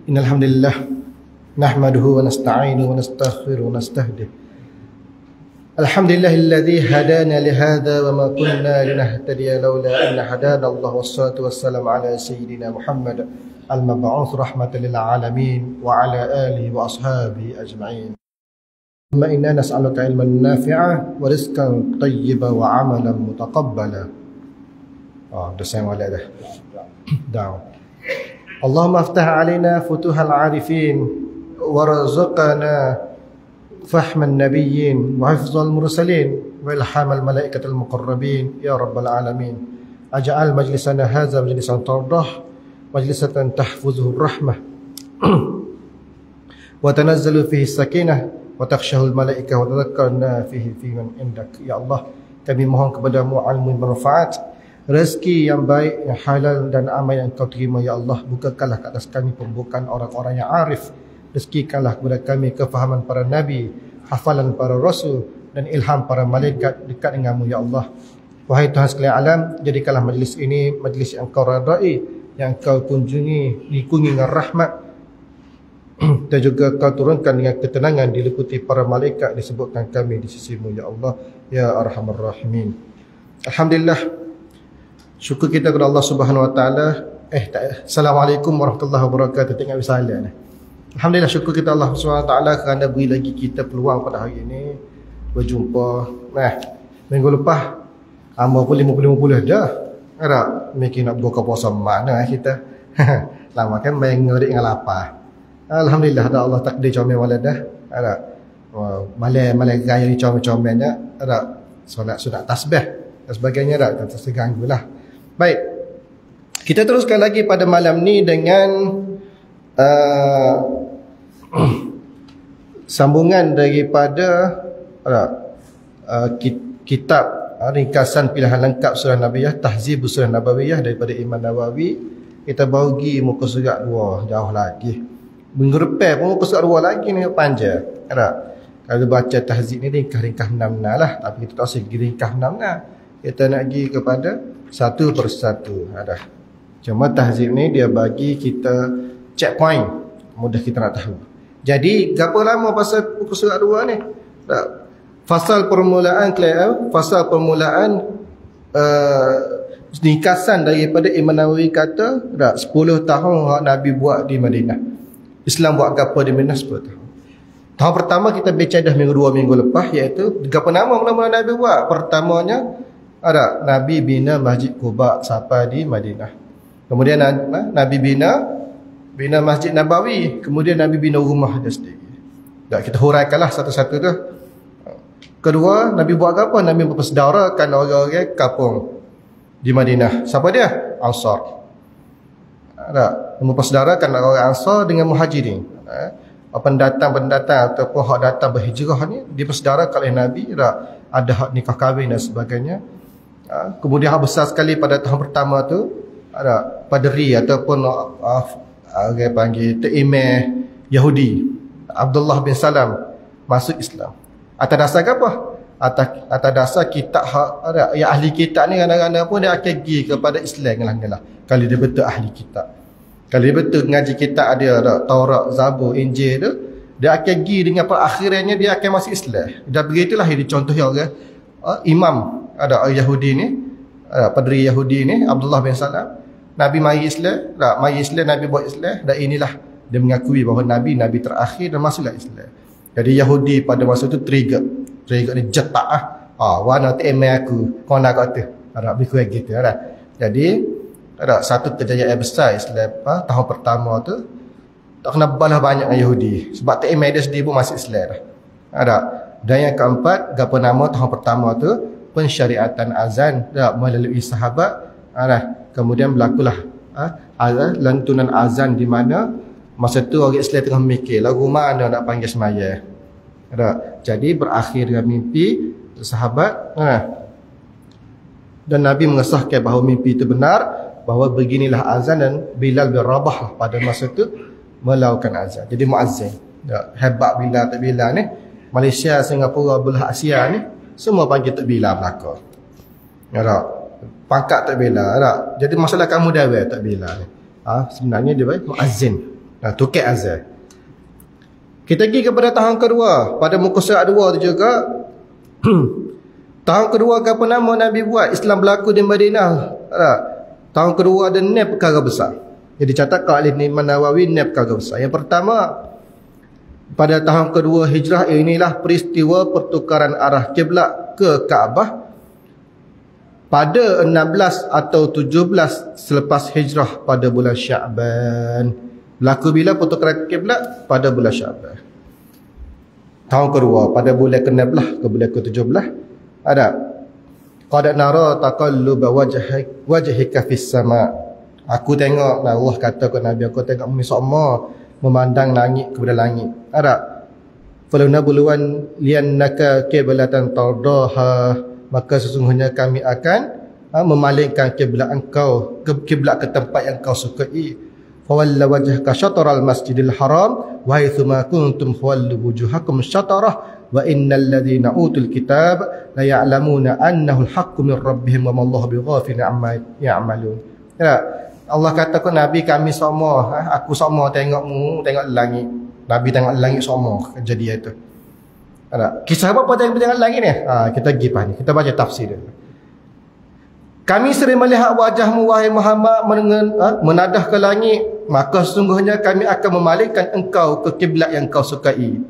إن الحمد لله نحمده ونستعينه ونستغفره ونستهديه. الحمد لله الذي هدانا لهذا وما كنا لنهتدي لولا أن هدانا الله، والصلاة والسلام على سيدنا محمد المبعوث رحمة للعالمين وعلى آله وأصحابه أجمعين. ثم إنا نسألك علما نافعا ورزقا طيبا وعملا متقبلا. ده سامع ولا ده؟ دعوة. اللهم افتح علينا فتوح العارفين ورزقنا فهم النبيين وحفظ المرسلين والحام الملائكة المقربين يا رب العالمين. أجعل مجلسنا هذا مجلسا ترضاه، مجلسا تحفظه الرحمة وتنزل فيه السكينة وتخشى الملائكة وتذكرنا فيه في من عندك. Ya Allah, kami mohon kepadamu ilmu bermanfaat, rezeki yang baik, yang halal dan amal yang kau terima. Ya Allah, bukakanlah ke atas kami pembukaan orang-orang yang arif. Rezekikanlah kepada kami kefahaman para nabi, hafalan para rasul dan ilham para malaikat dekat denganmu. Ya Allah, wahai Tuhan sekalian alam, jadikanlah majlis ini majlis yang kau radai, yang kau kunjungi, dikunjungi dengan rahmat dan juga kau turunkan dengan ketenangan, diliputi para malaikat, disebutkan kami di sisimu. Ya Allah, ya Arhamar Rahimin. Alhamdulillah, syukur kita kepada Allah Subhanahu Wa Taala. Assalamualaikum warahmatullahi wabarakatuh. Tengok misalnya ni. Alhamdulillah, syukur kita Allah Subhanahu Wa Taala kerana beri lagi kita peluang pada hari ini berjumpa. Minggu lepas amal pun 50-50 dah. Ada mikir nak buka puasa mana kita. Lama kan main ngerik dengan lapar. Alhamdulillah, ada Allah takdir comel waladah. Ada malai gaya ni comel-comelnya. Ada solat sunat tasbih dan sebagainya, tak terganggu lah. Baik, kita teruskan lagi pada malam ni dengan sambungan daripada kitab ringkasan pilihan lengkap surah Nabawiyah, Tahzib surah Nabawiyah daripada Imam Nawawi. Kita baru pergi muka surat 2, jauh lagi. Minggu depan pun muka surat 2 lagi ni panjang. Kalau baca tahzib ni ringkas-ringkas enam-enam lah, tapi kita tak usah pergi ringkas enam-enam. Kita nak pergi kepada satu persatu. Cuma tahzib ni dia bagi kita checkpoint, mudah kita nak tahu. Jadi berapa lama pasal muka surat 2 ni? Fasal permulaan fasal permulaan ringkasan daripada Imam Nawawi kata 10 tahun Nabi buat di Madinah. Islam buat apa di Madinah 10 tahun. Tahun pertama kita bincang dah minggu lepas, iaitu berapa nama mula-mula Nabi buat. Pertamanya Nabi bina Masjid Quba sampai di Madinah. Kemudian Nabi bina Masjid Nabawi. Kemudian Nabi bina rumah dia sendiri. Kita huraikanlah satu-satu tu. Kedua, Nabi buat apa? Nabi mempersaudarakan orang-orang kampung di Madinah. Siapa dia? Ansar. Mempersaudarakan orang Ansar dengan Muhajirin. Pendatang-pendatang ataupun hak datang berhijrah ni dipersaudarakan oleh Nabi. Ada hak nikah kahwin dan sebagainya. Kemudian hak besar sekali pada tahun pertama tu, ada paderi ataupun orang panggil terimeh Yahudi, Abdullah bin Salam, masuk Islam. Atas dasar apa? Atas dasar kitab yang ahli kitab ni kadang-kadang pun dia akan pergi kepada Islam lah. Kalau dia betul ahli kitab, kalau dia betul ngaji kitab ada Taurat, Zabur, Injil tu, dia akan pergi dengan perakhirannya dia akan masuk Islam. Dan begitulah yang dicontohi orang imam Yahudi ni, padri Yahudi ni, Abdullah bin Salam. Nabi mari Islam, Nabi buat Islam, dan inilah dia mengakui bahawa Nabi terakhir dan masuklah Islam. Jadi Yahudi pada masa tu trigger ni jetak warna tu email aku, kau nak kata lebih kurang gitu. Jadi satu kejayaan besar Islam tahun pertama tu, tak kena balas banyak dengan Yahudi sebab tu email dia sendiri pun masuk Islam Dan yang keempat, apa nama tahun pertama tu, pensyariatan azan melalui sahabat. Kemudian berlakulah lantunan azan di mana masa tu orang Islam tengah mikir lagu mana nak panggil semaya. Jadi berakhir dengan mimpi sahabat. Dan Nabi mengesahkan bahawa mimpi itu benar, bahawa beginilah azan, dan Bilal bin Rabah pada masa tu melakukan azan. Jadi muazzin. Hebat Bilal tak Bilal ni. Malaysia, Singapura, belah Asia ni semua panggil tak Bilal belaka. Pangkat tak Bilal. Jadi masalah kamu dah tak Bilal ni. Sebenarnya dia baik muazzin. Tukik azan. Kita pergi kepada tahun kedua. Pada muka surat 2 tu juga. Tahun kedua ke apa nama Nabi buat Islam berlaku di Madinah. Tahun kedua ada 6 perkara besar. Jadi catat kat Al-Imam Nawawi 6 perkara besar. Yang pertama, pada tahun kedua hijrah inilah peristiwa pertukaran arah kiblat ke Kaabah pada 16 atau 17 selepas hijrah pada bulan Syaban. Berlaku bila pertukaran kiblat? Pada bulan Syaban. Tahun kedua pada bulan ke-16 ke bulan ke-17 ada qad nara taqalluba wajhika fis sama. Aku tengok, Allah kata kepada Nabi, aku tengok sama memandang langit kepada langit. Ada falunabluwan liannaka qiblatan tardaha, maka sesungguhnya kami akan memalingkan kiblat engkau ke kiblat ke tempat yang kau sukai. Fawalla wajhaka syatral masjidil haram wa haitsuma kuntum fawallu wujuhakum syatrah wa innal ladzina utul kitab la ya'lamuna annahu al-haqqu min rabbihim wa ma Allahu bighafilin amma ya'malun. Ya, Allah kata kepada Nabi, kami semua, aku semua tengokmu, tengok langit. Nabi tengok langit semua kejadian itu. Ada kisah apa tengok langit ni? Kita pergi ni, kita baca tafsir dia. Kami sering melihat wajahmu wahai Muhammad menadah ke langit, maka sesungguhnya kami akan memalingkan engkau ke kiblat yang kau sukai.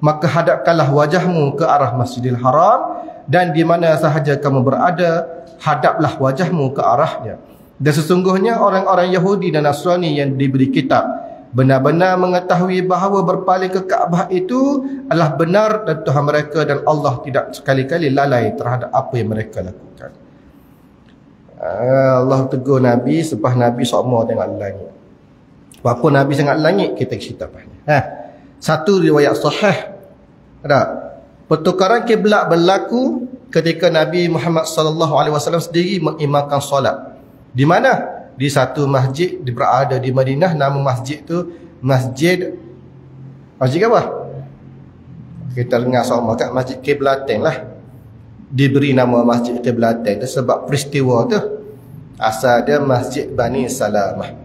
Maka hadapkanlah wajahmu ke arah Masjidil Haram, dan di mana sahaja kamu berada, hadaplah wajahmu ke arahnya. Dan sesungguhnya orang-orang Yahudi dan Nasrani yang diberi kitab benar-benar mengetahui bahawa berpaling ke Kaabah itu adalah benar dan Tuhan mereka, dan Allah tidak sekali-kali lalai terhadap apa yang mereka lakukan. Allah tegur Nabi sebab Nabi semua tengok langit. Apa Nabi tengok langit, kita cerita apa ni. Satu riwayat sahih ada pertukaran kiblat berlaku ketika Nabi Muhammad sallallahu alaihi wasallam sendiri mengimamkan solat. Di mana? Di satu masjid berada di Madinah. Nama masjid tu Masjid apa? Kita dengar sama kat Masjid Qiblatain lah. Diberi nama Masjid Qiblatain tu sebab peristiwa tu asal dia Masjid Bani Salamah.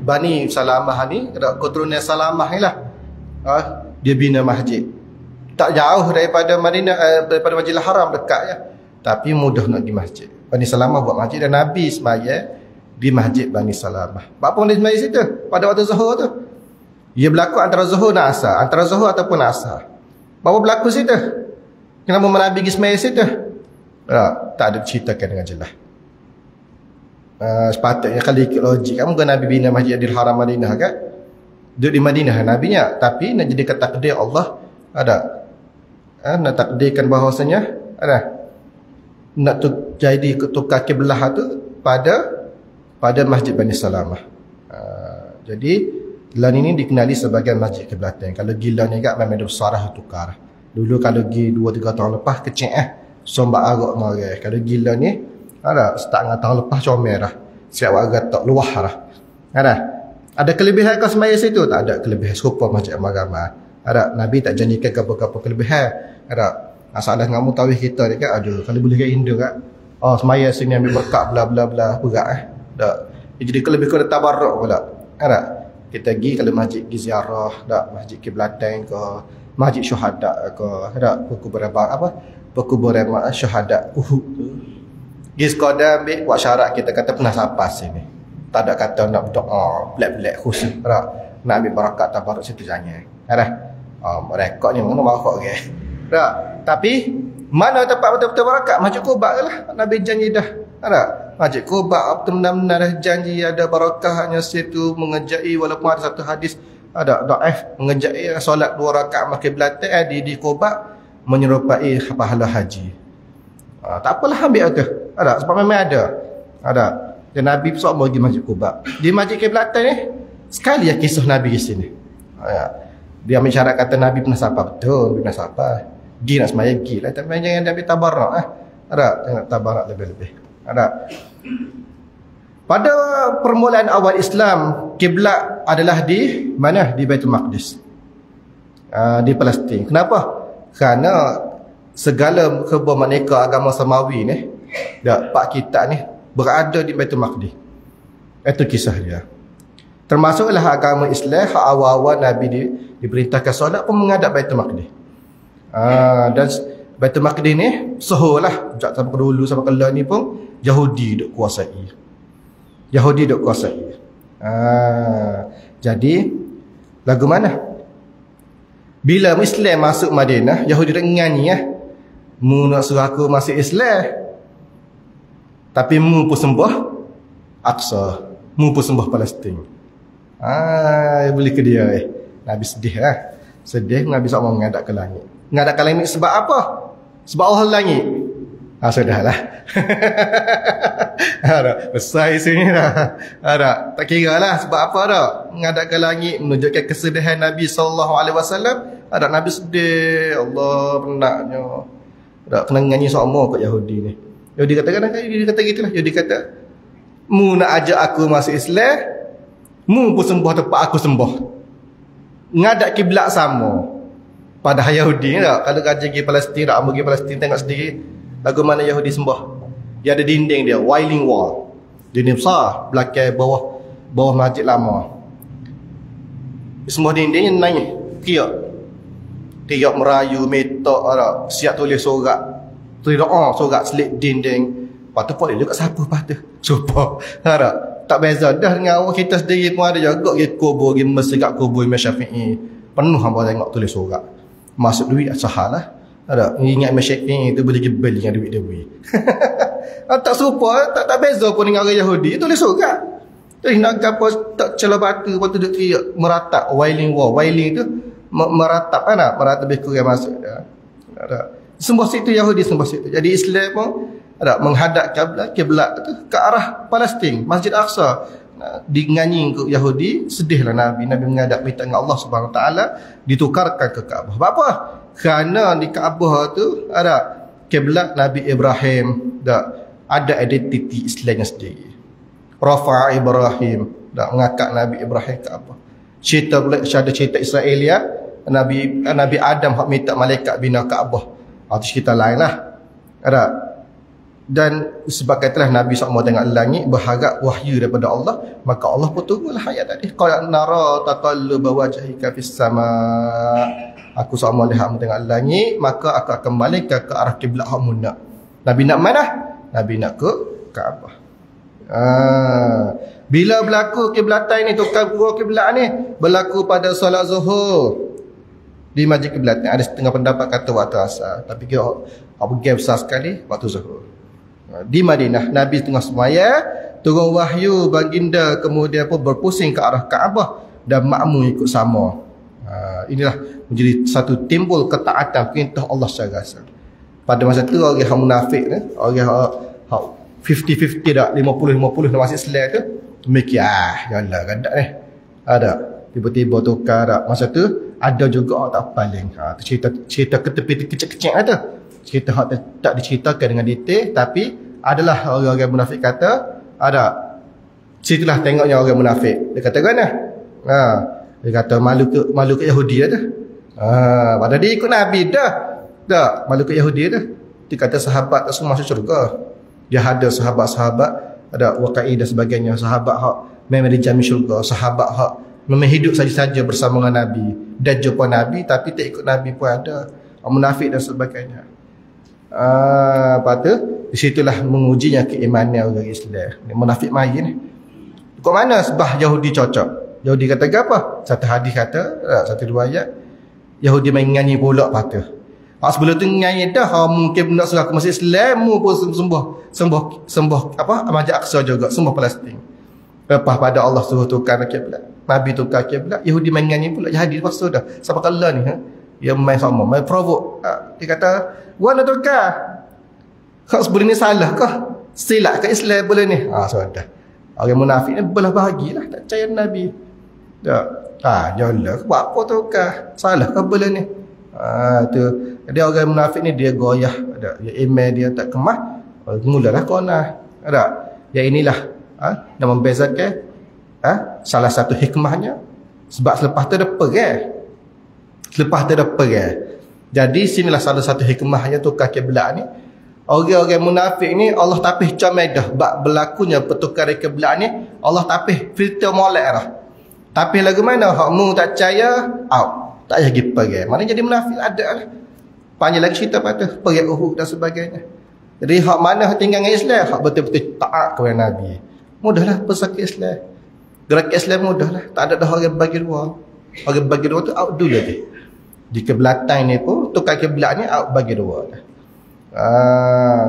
Bani Salamah ni, keturunan Salamah ni lah, dia bina masjid. Tak jauh daripada Madinah, daripada Masjidil Haram, dekat je. Tapi mudah nak pergi masjid. Bani Salamah buat masjid, dan Nabi sembahyang di Masjid Bani Salamah. Apa dia sembahyang situ pada waktu Zuhur tu? Ia berlaku antara Zuhur dan Asar, antara Zuhur ataupun Asar. Apa berlaku situ? Kenapa Nabi pergi sembahyang situ? Tak ada ceritakan dengan jelas. Sepatutnya kalau ikut logik, kamu kan Nabi bina Masjidil Haram Madinah kan? Duduk di Madinah Nabinya, tapi nak jadikan takdir Allah ada. Nak takdirkan bahawasanya ada nak jadi tukar kiblat tu pada Masjid Bani Salamah. Jadi Gilan ini dikenali sebagai Masjid Qiblatain. Kalau Gilan ni kat memang besar tukar. Dulu kalau pergi 2-3 tahun lepas kecil sombak arak marah. Kalau Gilan ni ada setengah tahun lepas comel dah. Siap agak tak luah dah. Ada kelebihan kau semaya situ? Tak ada kelebihan. Serupa Masjid Al-Maghramah. Nabi tak janjikan apa-apa kelebihan. Masalah ngamu tawih kita ni kan, aduh kalau boleh kat Indo kan, semaya sini ambil berkat bla bla bla berat jadi kelebihan tabarruk pula. Kita pergi kalau masjid pergi ziarah, masjid Qiblatain ke, masjid syuhada ke, perkuburan syuhada Uhud tu. Pergi sekadar ambil buat syarat, kita kata pernah sapas sini. Tak ada kata nak berdoa black khusus. Nak ambil barakat tabarruk situ jangan. Rekod ni mana barakah ke. Tapi mana tempat betul-betul barakat? Masjid Quba lah. Nabi janji dah. Masjid Quba benar-benar dah janji ada barakahnya situ, mengejai walaupun ada satu hadis ada dhaif mengejai solat 2 rakaat Qiblatain di Quba menyerupai pahala haji. Tak apalah ambil tu. Sebab memang ada. Dan Nabi besok mau pergi Masjid Quba. Di Masjid Qiblatain ni sekali ya kisah Nabi di sini. Dia ambil syarat kata Nabi pernah sapa, betul pernah sapa. Pergi nak semayang, pergi lah. Tapi jangan ambil tabarak. Jangan tabarak lebih-lebih. Pada permulaan awal Islam, kiblat adalah di mana? Di Baitul Maqdis. Di Palestin. Kenapa? Kerana segala kebermaneka agama Samawi ni, pak kitab ni berada di Baitul Maqdis. Itu kisah dia. Termasuklah agama Islam, hak awal-awal Nabi diperintahkan solat pun menghadap Baitul Maqdis. Dan Baitul Maqdis ni seholah sampai dulu sampai kala ni pun Yahudi duk kuasai. Yahudi duk kuasai. Jadi lagu mana? Bila Islam masuk Madinah, Yahudi dak nyanyi mu nak suruh aku masuk Islam. Tapi mu pun sembah Aqsa, mu pun sembah Palestin. Boleh ke dia Nabi sedih Sedih Nabi SAW menghadap ke langit. Menghadap ke langit sebab apa? Sebab Allah langit. Sudahlah. Besar sini dah. Tak kira lah sebab apa dah. Menghadap ke langit menunjukkan kesedihan Nabi SAW. Nabi sedih. Allah penatnya. Kena nyanyi sama kot Yahudi ni. Yahudi kata gitulah. Yahudi kata, mu nak ajak aku masuk Islam, mu pun sembah tempat aku sembah. Ngadap kiblat sama. Padahal Yahudi ni tak, kalau kerja pergi Palestin, tak pergi Palestin tengok sendiri lagu mana Yahudi sembah. Dia ada dinding dia, Wailing Wall. Dinding besar, belakang bawah masjid lama. Semua dinding yang naik, tiap merayu, metok, siap tulis sorak. Tulis doa, sorak selit dinding. Lepas tu boleh juga siapa lepas tu. Cuba. Tak beza dah dengan orang kita sendiri pun ada juga pergi kubur, pergi masjid kat kubur Imam Syafi'i. Penuh hamba tengok tulis sorak. Masuk duit sahal lah. Ingat Imam Syafi'i tu boleh gebel dengan duit dia beri. Tak serupa, tak beza pun dengan orang Yahudi. Tulis sorak. Jadi nak apa tak celah batu, lepas tu duduk teriak meratap Wailing Wall. Wailing tu meratap meratap lebih kurang masuk dah. Sembah situ Yahudi sembah situ. Jadi Islam pun menghadap kiblat tu ke arah Palestin, Masjid Aqsa. Dinyanyi ke Yahudi, sedihlah Nabi menghadap bait Allah Subhanahu Wa Taala, ditukarkan ke Kaabah. Sebab apa? Kerana di Kaabah tu ada kiblat Nabi Ibrahim, ada identiti Islamnya sendiri. Rafa Ibrahim, mengangkat Nabi Ibrahim ke Kaabah. Cerita Israelia, Nabi Adam hak minta malaikat bina Kaabah. Itu cerita lain lah. Dan sebab katalah Nabi SAW tengok langit, berharap wahyu daripada Allah, maka Allah pun tunggulah ayat tadi. Qala nara taqalluba wajhika fis sama. Aku sama lihat tengok langit, maka aku akan malaikat ke arah kiblat hak mu nak. Nabi nak mana? Nabi nak ke Kaabah. Bila berlaku kiblatan ni, tukar dua kiblat ni berlaku pada solat Zuhur di Masjid Kiblat. Ada setengah pendapat kata waktu asar, tapi kira apa game besar sekali waktu Zuhur. Di Madinah Nabi tengah semaya, turun wahyu, baginda kemudian pun berpusing ke arah Kaabah dan makmum ikut sama. Inilah menjadi satu timbul ketaatan perintah Allah secara asal. Pada masa tu orang yang munafik ni, orang 50-50 dah, 50-50 dalam masjid Islam tu mikir yalah gadak ni. Ada tiba-tiba tukar dah. Masa tu ada juga orang tak paling. Tu cerita ke tepi kecil-kecil tu. Cerita tak diceritakan dengan detail, tapi adalah orang-orang munafik kata ada. Situlah tengoknya orang munafik. Dia kata kan dia kata malu ke Yahudi dah. Padahal dia ikut Nabi dah. Malu ke Yahudi dah. Dia kata sahabat tak semua masuk syurga. Dia ada sahabat-sahabat, ada Waqai dan sebagainya, sahabat hak memang dijamin syurga, sahabat hak memang hidup saja-saja bersama dengan Nabi dan jumpa Nabi tapi tak ikut Nabi pun ada. Munafik dan sebagainya. Lepas tu disitulah mengujinya keimanan orang Islam. Munafik main ni. Kok mana sebab Yahudi cocok? Yahudi kata apa? Satu hadis kata, satu riwayat, Yahudi main nyanyi pula patah. Sebelum tu nyanyi dah, mungkin nak suruh aku masuk Islam, mu pun sembah apa? Masjid Aqsa juga, sembah Palestin. Lepas pada Allah suruh tukar kiblat, Nabi tukar kiblat, Yahudi main nyanyi pula jadi lepas tu dah. Sampai kala ni dia main sama, main provoke. Dia kata, "Wa nak tukar. Kau sebelum ni salah kah? Silap ke Islam boleh ni?" Sudah. Orang munafik ni belah bahagilah, tak percaya Nabi. Jalan buat apa tukar? Salah ke boleh ni? Tu. Jadi orang munafik ni dia goyah, dia email dia tak kemah, mulalah kona. Ya inilah dan membezakan salah satu hikmahnya sebab selepas tu dia pergi. Jadi sinilah salah satu hikmahnya tukar kiblat ni. Orang-orang munafik ni Allah tapih comel dah bab berlakunya pertukaran kiblat ni, Allah tapih filter molek dah. Tapi lagu mana hak mu tak percaya, out. Tak payah pergi pergi. Mana jadi munafik ada lah. Panjang lagi cerita pada pergi Uhud dan sebagainya. Jadi hak mana hak tinggal dengan Islam, hak betul-betul taat kepada Nabi. Mudahlah pesakit Islam. Gerak Islam mudahlah. Tak ada dah orang bagi dua. Orang bagi dua tu out dulu je. Di kebelakang ni pun tukar kiblat ni out bagi dua lah.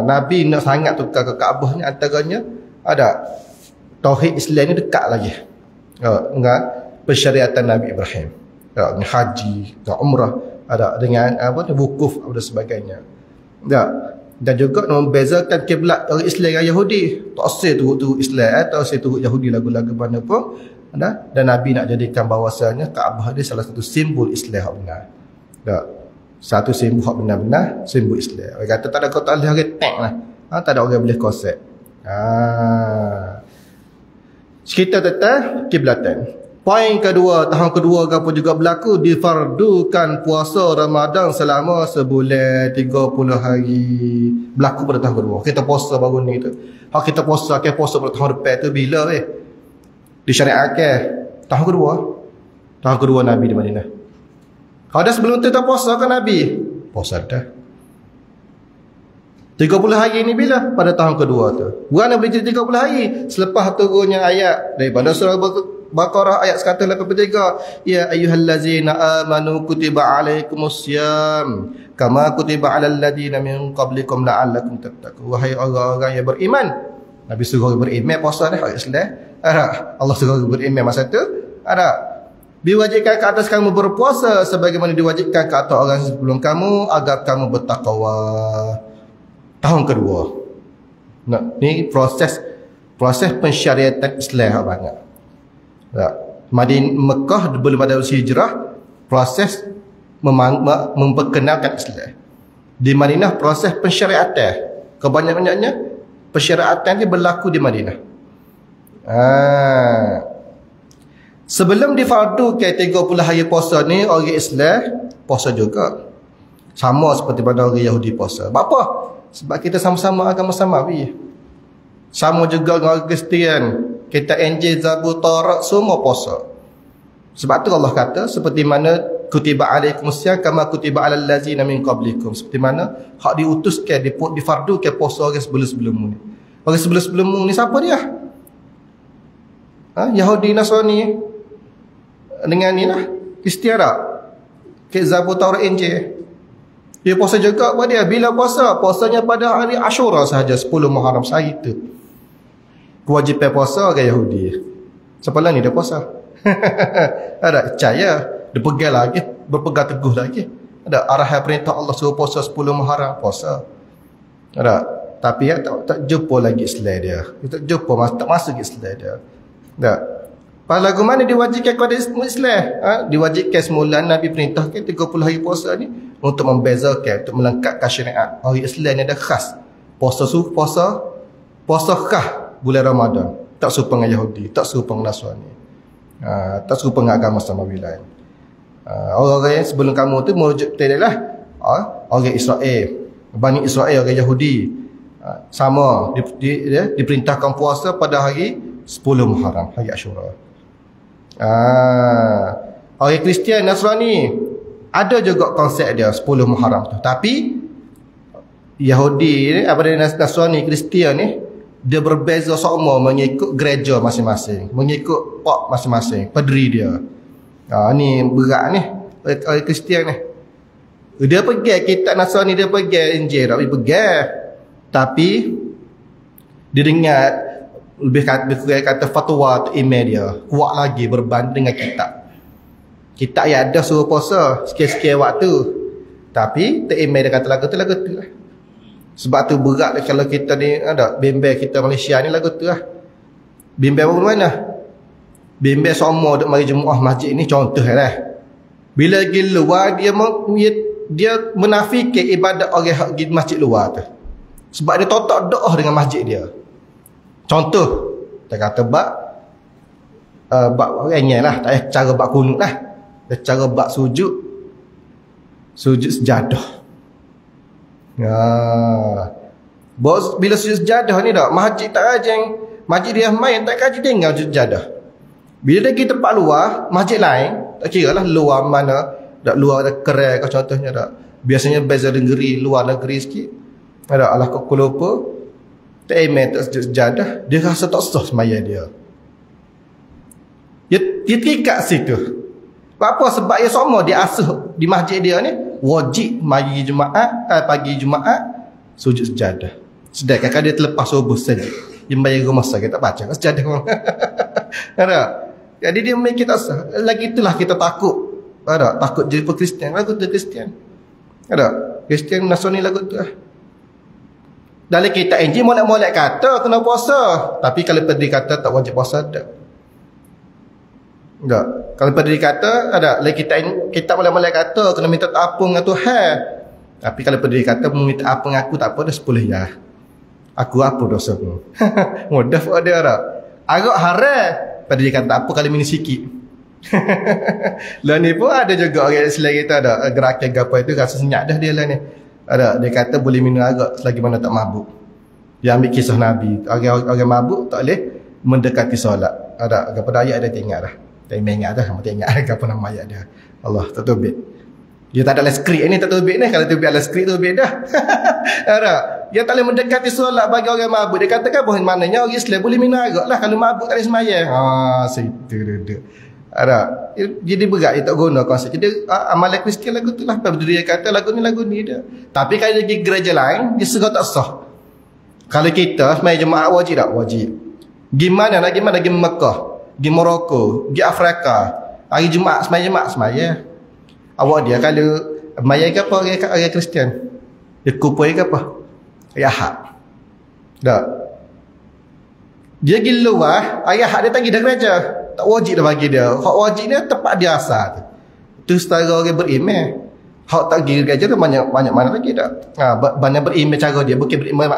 Nabi nak sangat tukar ke Kaabah ni, antaranya ada tauhid Islam ni dekat lagi dengan pensyariatan Nabi Ibrahim, dengan haji, dengan umrah, ada dengan apa tu wukuf dan sebagainya. Dan juga membezakan kiblat orang Islam dengan Yahudi. Tak asal turut Islam, tak asal turut Yahudi lagu-lagu mana pun. Dan Nabi nak jadikan bahawasanya Kaabah dia salah satu simbol Islam yang benar. Satu simbol hak benar-benar simbol Islam. Orang kata tak ada kota Allah orang tank lah. Tak ada orang boleh konsep. Cerita tentang kiblatan. Poin kedua, tahun kedua apa juga berlaku, difardukan puasa Ramadan selama sebulan 30 hari. Berlaku pada tahun kedua. Kita puasa baru ni tu. Hak kita puasa pada tahun depan tu bila disyariatkan? Tahun kedua. Tahun kedua Nabi di Madinah. Ada sebelum tu tak puasa kan Nabi? Puasa dah. 30 hari ni bila? Pada tahun kedua tu. Bukan boleh jadi 30 hari. Selepas turunnya ayat daripada surah Baqarah ayat 183. Ya ayyuhallazina amanu kutiba alaikumussyam kama kutiba alal ladina min qablikum la'allakum tattaqun. Wahai orang-orang yang beriman. Nabi suruh beriman puasa dah Islam. Allah suruh beriman masa tu. Diwajibkan ke atas kamu berpuasa sebagaimana diwajibkan ke atas orang sebelum kamu agar kamu bertakwa. Tahun kedua. Ni proses pensyariatan Islam banyak. Mekah belum ada hijrah, proses memperkenalkan Islam. Di Madinah proses pensyariatan. Kebanyakan-banyaknya pensyariatan ni berlaku di Madinah. Sebelum difardukan 30 hari puasa ni, orang Islam puasa juga. Sama seperti pada orang Yahudi puasa. Sebab apa? Sebab kita sama-sama agama samawi. Sama juga dengan orang Kristian. Kita Injil, Zabur, Taurat semua puasa. Sebab tu Allah kata seperti mana kutiba alaikumussyam kama kutiba alal ladzina min qablikum. Seperti mana hak diutuskan, difardukan puasa orang sebelum-sebelum ni. Orang sebelum-sebelum ni siapa dia? Yahudi, Nasrani dengan ni lah Kristian tak? Zabur, Taurat, Injil. Dia puasa juga apa dia? Bila puasa? Puasanya pada hari Ashura sahaja, 10 Muharram sehari tu. Kewajipan puasa orang Yahudi. Sebelah ni dia puasa. Ada percaya, dia pegang lagi, berpegang teguh lagi. Ada arahan perintah Allah suruh puasa 10 Muharram, puasa. Ada, tapi tak jumpa lagi Islam dia. Tak jumpa, tak masuk Islam dia. Tak. Pada lagu mana diwajibkan kepada Islam? Diwajibkan semula Nabi perintahkan 30 hari puasa ni untuk membezakan, untuk melengkapkan syariat. Hari Islam ni ada khas. Puasa khas bulan Ramadan. Tak serupa dengan Yahudi, tak serupa dengan Nasrani. Tak serupa dengan agama samawi lain. Orang-orang yang sebelum kamu tu merujuk kita adalah orang Israel, Bani Israel, orang Yahudi. Sama diperintahkan puasa pada hari 10 Muharram, hari Ashura. Orang Kristian, Nasrani ada juga konsep dia 10 Muharram tu. Tapi Yahudi ni, Nasrani, Kristian ni, dia berbeza sama mengikut gereja masing-masing, mengikut pak masing-masing, padri dia. Ni berat ni orang Kristian ni. Dia pegang kitab Nasrani, dia pegang Injil, tapi dia dengar lebih kata fatwa tu email dia kuat lagi berbanding dengan kitab yang ada suruh puasa sikit-sikit waktu, tapi tu email dia kata lagu tu lah. Sebab tu berat lah kalau kita ni ada bimbel kita Malaysia ni lagu tu lah. Bimbel baru mana? Bimbel semua duk mari jemaah masjid ni contoh lah. Bila pergi luar dia menafikan ibadat orang di masjid luar tu. Sebab dia totok doa dengan masjid dia. Contoh, kita kata bak orangnya lah, tak payah cara bak kunut lah. Cara bak sujud sejadah. Bos bila sujud sejadah ni dak, masjid tak rajin, masjid dia main tak kaji tinggal sujud sejadah. Bila dia pergi tempat luar, masjid lain, tak kira lah luar mana, tak luar ada kerai ke contohnya tak. Biasanya beza negeri, luar negeri sikit. Ada Allah kau lupa, tak emen tak sejadah, dia rasa tak sah semaya dia. Dia terikat situ. Apa? Sebab dia sama dia asuh di masjid dia ni wajib mari Jumaat, pagi Jumaat sujud sejadah. Sedangkan kalau dia terlepas subuh saja, dia bayar rumah saya tak baca sejadah. Ada. Jadi dia make kita sah. Lagi itulah kita takut. Ada, takut jadi Kristian, lagu tu Kristian. Ada. Kristian Nasrani lagu tu. Dalam kitab Injil molek-molek kata kena puasa, tapi kalau pedri kata tak wajib puasa tak. Tak. Kalau pedri kata ada, dalam kitab molek-molek kata kena minta ampun dengan Tuhan. Tapi kalau pedri kata minta ampun aku tak apa dah 10 ya. Aku apa dosa aku. Mudah ada dah. Agak haram pedri kata apa kalau minum sikit. Lah ni pun ada juga orang Islam kita ada gerakan gapo itu rasa senyap dah dia lah ni. Ada dia kata boleh minum arak selagi mana tak mabuk. Dia ambil kisah Nabi, orang mabuk tak boleh mendekati solat. Ada gapo ayat ada tengok dah. Tak ingat dah, kamu tengok gapo nama ayat dia. Allah tertubik. Dia tak ada dalam skrip ni tertubik ni, kalau tertubik dalam skrip tu beda. Ada. Dia tak boleh mendekati solat bagi orang mabuk. Dia katakan bahawa maknanya orang Islam boleh minum arak lah kalau mabuk tak boleh sembahyang. Situ dia. Ada. Jadi berat dia tak guna konsep. Jadi amalan Kristian lagu tu lah. Dia kata lagu ni dia. Tapi kalau pergi gereja lain, dia segera tak sah. Kalau kita sembahyang jemaah wajib tak? Wajib. Gimana pergi Mekah, pergi Morocco, pergi Afrika, hari Jumaat sembahyang. Awak dia kalau sembahyang ke apa orang Kristian? Dia kupoi ke apa? Ahad. Tak. Dia pergi luar, Ahad dia tak pergi dah gereja. Tak wajib dah bagi dia. Hak wajib dia tempat dia asal tu. Tu setara orang beriman. Hak tak pergi gereja tu banyak mana lagi tak. Banyak beriman cara dia, bukan beriman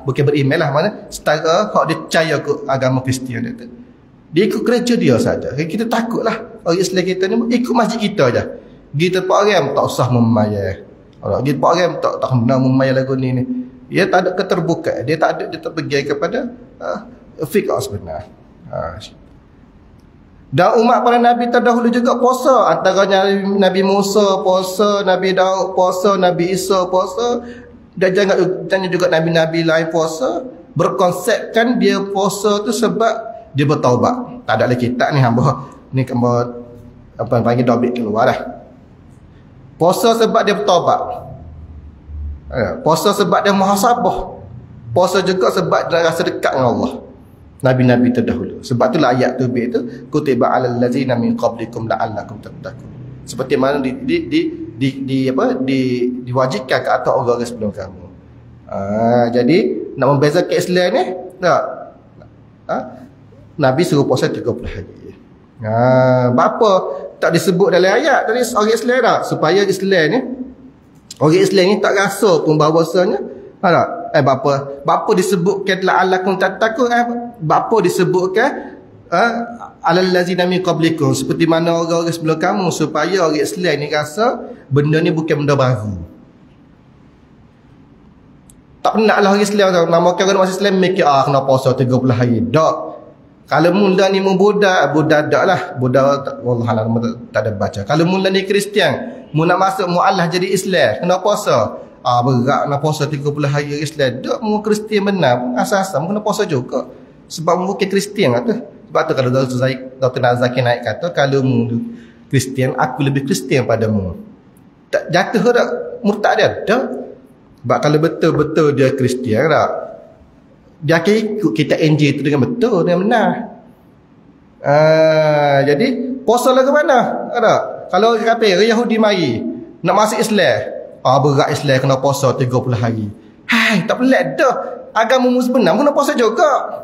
bukan beriman lah mana setara hak dia percaya ke agama Kristian dia tu. Dia ikut gereja dia saja. Kita takutlah orang Islam kita ni ikut masjid kita aja. Kita tempat orang tak usah membayar. Orang dia tempat orang tak kena membayar lagu ni. Dia tak ada keterbukaan. Dia tak pergi kepada fiqh sebenar. Dan umat para Nabi terdahulu juga puasa. Antaranya Nabi Musa puasa, Nabi Daud puasa, Nabi Isa puasa. Dan jangan juga Nabi-Nabi lain puasa. Berkonsepkan dia puasa tu sebab dia bertaubat. Tak ada lagi kitab ni hamba. Ni hamba apa panggil dobit keluar dah. Puasa sebab dia bertaubat. Puasa sebab dia muhasabah. Puasa juga sebab dia rasa dekat dengan Allah. Nabi-nabi terdahulu. Sebab itulah ayat tu kutiba 'alal ladzina min qablikum la'allakum tattaqun. Seperti mana diwajibkan ke atas orang-orang sebelum kamu. Jadi nak membezakan Islam ni tak. Nabi suruh puasa 30 hari. Bapa tak disebut dalam ayat tadi orang Islam dah supaya Islam ni orang Islam ni tak rasa pun bahawasanya bapa disebutkan la'allakum tattaqun, bapa disebutkan alal ladzina min qablikum, seperti mana orang-orang sebelum kamu, supaya orang Islam ni rasa benda ni bukan benda baru. Tak pernah lah orang Islam namakan orang Islam make kena puasa 30 hari. Tak. Kalau mula ni budak tak lah. Budak wallahualam tak ada baca. Kalau mula ni Kristian, mu nak masuk muallah jadi Islam, kena puasa. Berat nak puasa 30 hari Islam. Tak, mu Kristian benar. Asas-asas mu kena puasa juga. Sebab mu bukan Kristian lah tu. Sebab tu kalau Dr. Nazaki naik kata, kalau mu Kristian, aku lebih Kristian padamu. Tak jatuh tak? Murtad dia? Tak. Sebab kalau betul-betul dia Kristian tak? Dia akan ikut kitab Injil tu dengan betul, dengan benar. Jadi, puasa lah ke mana? Tak? Kalau orang kafir, Yahudi mari, nak masuk Islam. Berat Islam kena puasa 30 hari. Hai, tak pelik dah. Agama mu sebenar kena puasa juga.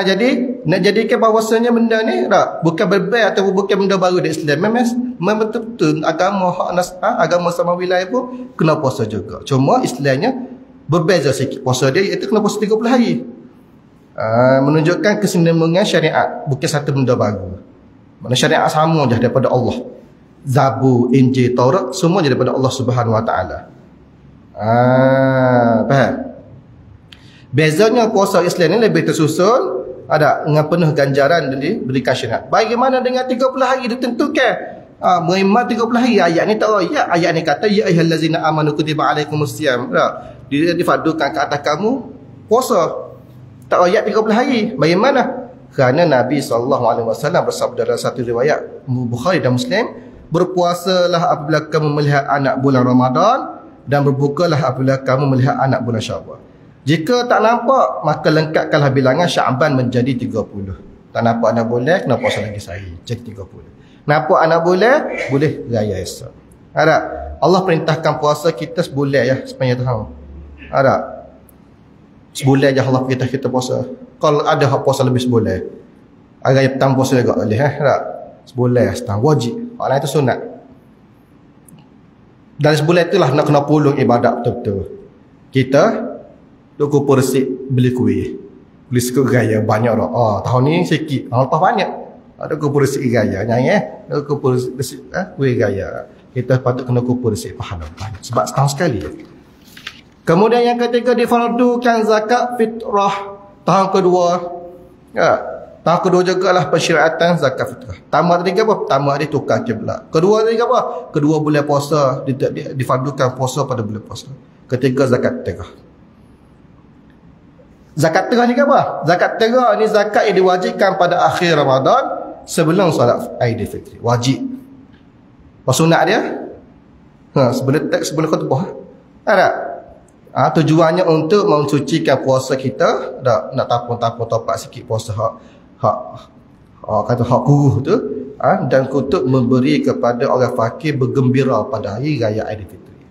Jadi nak jadikan bahawasanya benda ni tak, bukan berbeza atau bukan benda baru di Islam. Memang betul-betul agama agama sama wilayah pun kena puasa juga. Cuma Islamnya berbeza sikit. Puasa dia iaitu kena puasa 30 hari. Menunjukkan kesinambungan syariat, bukan satu benda baru. Mana syariat sama je daripada Allah. Zabur, Injil, Taurat semua daripada Allah Subhanahu Wa Taala. Faham? Bezanya puasa Islam ni lebih tersusun Ada dengan penuh ganjaran dan diberikan syariat. Bagaimana dengan 30 hari ditentukan? Memang 30 hari. Ayat ni tak ayat. Ayat ni kata ya ayyuhallazina amanu kutiba alaikumusiyam. Dia difardukan ke atas kamu puasa. Tak ayat 30 hari. Bagaimana? Kerana Nabi SAW bersabda dalam satu riwayat Bukhari dan Muslim, berpuasalah apabila kamu melihat anak bulan Ramadan dan berbukalah apabila kamu melihat anak bulan Syawal. Jika tak nampak, maka lengkapkanlah bilangan Sya'ban menjadi 30. Tak nampak anak bulan, kena puasa lagi sehari, jadi 30. Nampak anak bulan, boleh raya esok. Ada Allah perintahkan puasa kita sebulan ya, sepanjang tahun. Ada sebulan je Allah perintah kita puasa. Kalau ada hak puasa lebih sebulan, raya petang puasa juga boleh. Ada sebulan setengah wajib. Hak lain itu sunat. Dan sebulan itulah nak kena pulung ibadat betul-betul. Kita duk kumpul resip beli kuih. Beli sekut gaya banyak dah. Tahun ni sikit, tahun lepas banyak. Ada kumpul resip gaya. Nyanyi ada kumpul resip kuih gaya. Kita patut kena kumpul resip pahala banyak. Sebab setahun sekali. Kemudian yang ketiga, difardukan zakat fitrah. Tahun kedua. Tahun kedua juga lah pensyariatan zakat fitrah. Tamat tadi apa? Tamat dia tukar kiblat. Kedua tadi apa? Kedua bulan puasa. Difardukan puasa pada bulan puasa. Ketiga zakat fitrah. Zakat fitrah ni apa? Zakat fitrah ni zakat yang diwajibkan pada akhir Ramadan sebelum solat Aidilfitri. Wajib. Sunat dia sebelum khutbah. Ada. Tujuannya untuk mensucikan puasa kita. Nak tapung-tapung topak sikit puasa kata hak kuruh tu, dan untuk memberi kepada orang fakir bergembira pada hari raya Aidilfitri.